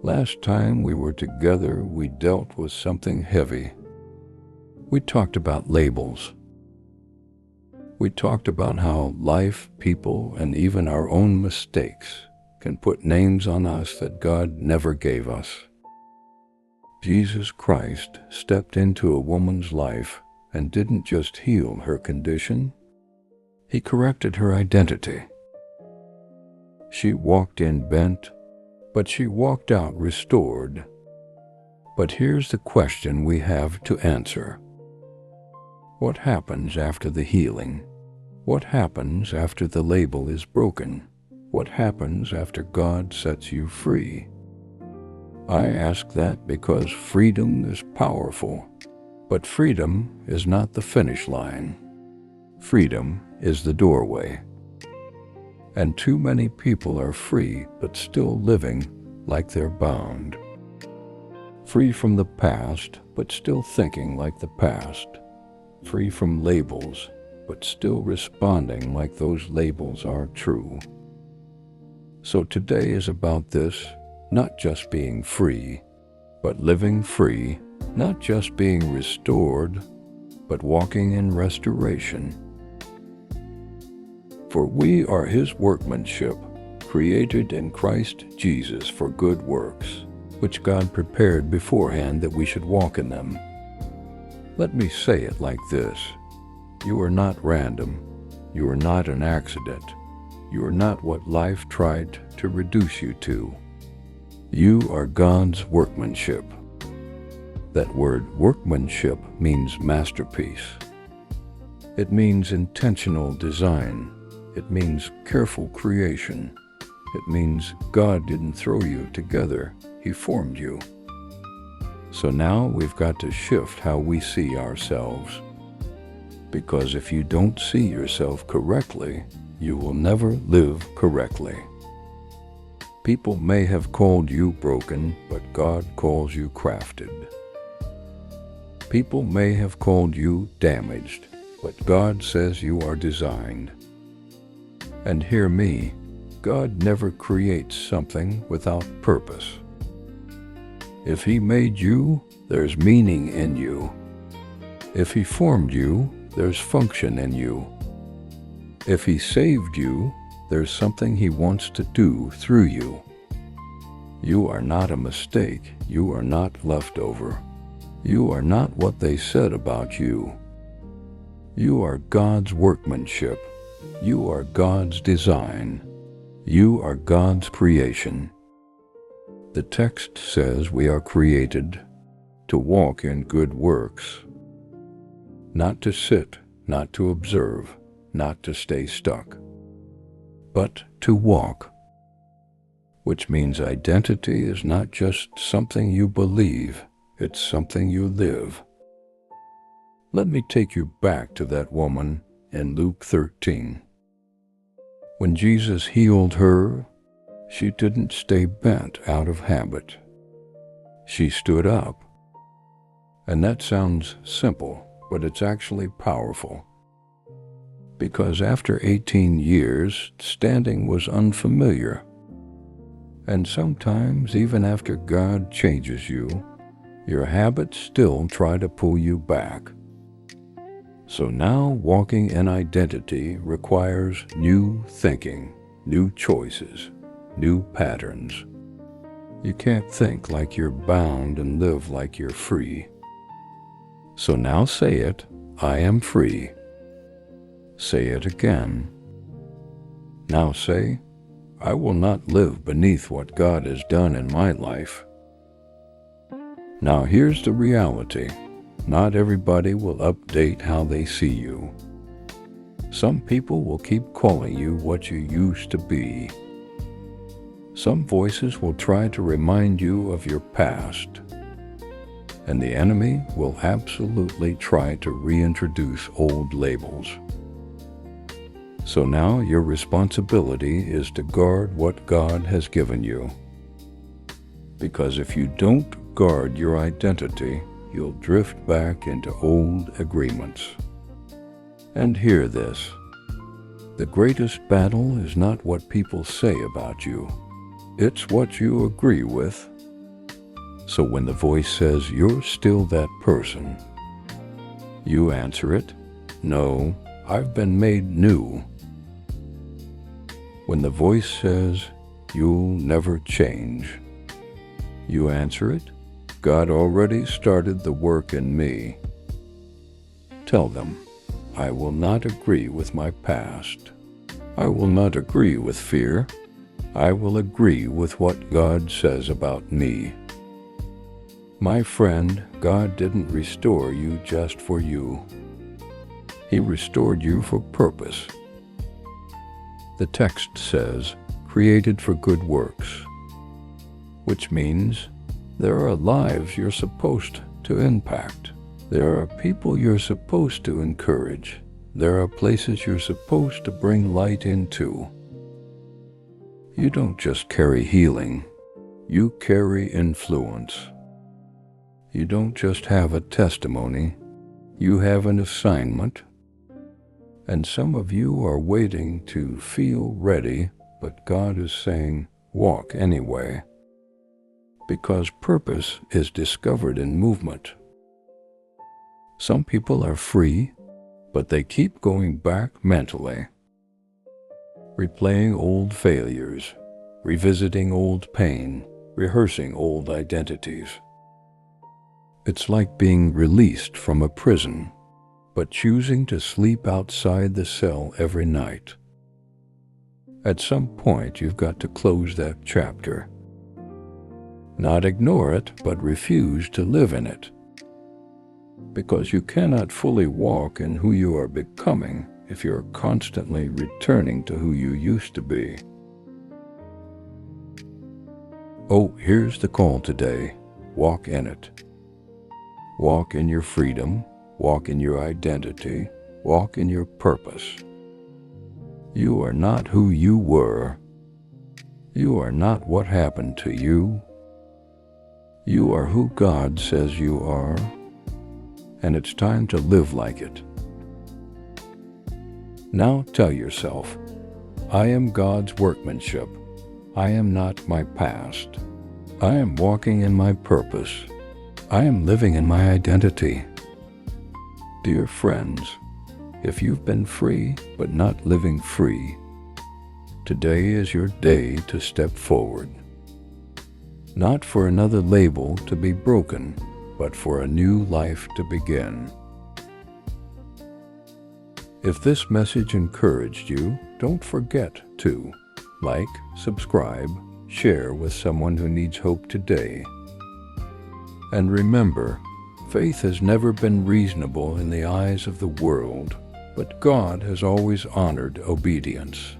Last time we were together, we dealt with something heavy. We talked about labels. We talked about how life, people, and even our own mistakes can put names on us that God never gave us. Jesus Christ stepped into a woman's life and didn't just heal her condition, He corrected her identity. She walked in bent, but she walked out restored. But here's the question we have to answer. What happens after the healing? What happens after the label is broken? What happens after God sets you free? I ask that because freedom is powerful, but freedom is not the finish line. Freedom is the doorway. And too many people are free but still living like they're bound. Free from the past but still thinking like the past. Free from labels but still responding like those labels are true. So today is about this, not just being free, but living free, not just being restored, but walking in restoration. For we are His workmanship, created in Christ Jesus for good works, which God prepared beforehand that we should walk in them. Let me say it like this. You are not random. You are not an accident. You are not what life tried to reduce you to. You are God's workmanship. That word workmanship means masterpiece. It means intentional design. It means careful creation. It means God didn't throw you together. He formed you. So now we've got to shift how we see ourselves. Because if you don't see yourself correctly, you will never live correctly. People may have called you broken, but God calls you crafted. People may have called you damaged, but God says you are designed. And hear me, God never creates something without purpose. If He made you, there's meaning in you. If He formed you, there's function in you. If He saved you, there's something He wants to do through you. You are not a mistake. You are not leftover. You are not what they said about you. You are God's workmanship. You are God's design. You are God's creation. The text says we are created to walk in good works. Not to sit, not to observe, not to stay stuck, but to walk. Which means identity is not just something you believe, it's something you live. Let me take you back to that woman in Luke 13. When Jesus healed her, she didn't stay bent out of habit. She stood up. And that sounds simple, but it's actually powerful. Because after 18 years, standing was unfamiliar. And sometimes, even after God changes you, your habits still try to pull you back. So now walking in identity requires new thinking, new choices, new patterns. You can't think like you're bound and live like you're free. So now say it, I am free. Say it again. Now say, I will not live beneath what God has done in my life. Now here's the reality. Not everybody will update how they see you. Some people will keep calling you what you used to be. Some voices will try to remind you of your past. And the enemy will absolutely try to reintroduce old labels. So now your responsibility is to guard what God has given you. Because if you don't guard your identity, you'll drift back into old agreements. And hear this. The greatest battle is not what people say about you. It's what you agree with So when the voice says you're still that person, you answer it, "No, I've been made new." When the voice says you'll never change, you answer it, "God already started the work in me." Tell them, "I will not agree with my past. I will not agree with fear. I will agree with what God says about me." My friend, God didn't restore you just for you. He restored you for purpose. The text says, "created for good works," which means there are lives you're supposed to impact. There are people you're supposed to encourage. There are places you're supposed to bring light into. You don't just carry healing, you carry influence. You don't just have a testimony, you have an assignment. And some of you are waiting to feel ready, but God is saying, walk anyway. Because purpose is discovered in movement. Some people are free, but they keep going back mentally, replaying old failures, revisiting old pain, rehearsing old identities. It's like being released from a prison, but choosing to sleep outside the cell every night. At some point, you've got to close that chapter. Not ignore it, but refuse to live in it. Because you cannot fully walk in who you are becoming if you're constantly returning to who you used to be. Oh, here's the call today. Walk in it. Walk in your freedom. Walk in your identity. Walk in your purpose. You are not who you were. You are not what happened to you. You are who God says you are. And it's time to live like it. Now tell yourself, I am God's workmanship. I am not my past. I am walking in my purpose. I am living in my identity. Dear friends, if you've been free but not living free, today is your day to step forward. Not for another label to be broken, but for a new life to begin. If this message encouraged you, don't forget to like, subscribe, share with someone who needs hope today. And remember, faith has never been reasonable in the eyes of the world, but God has always honored obedience.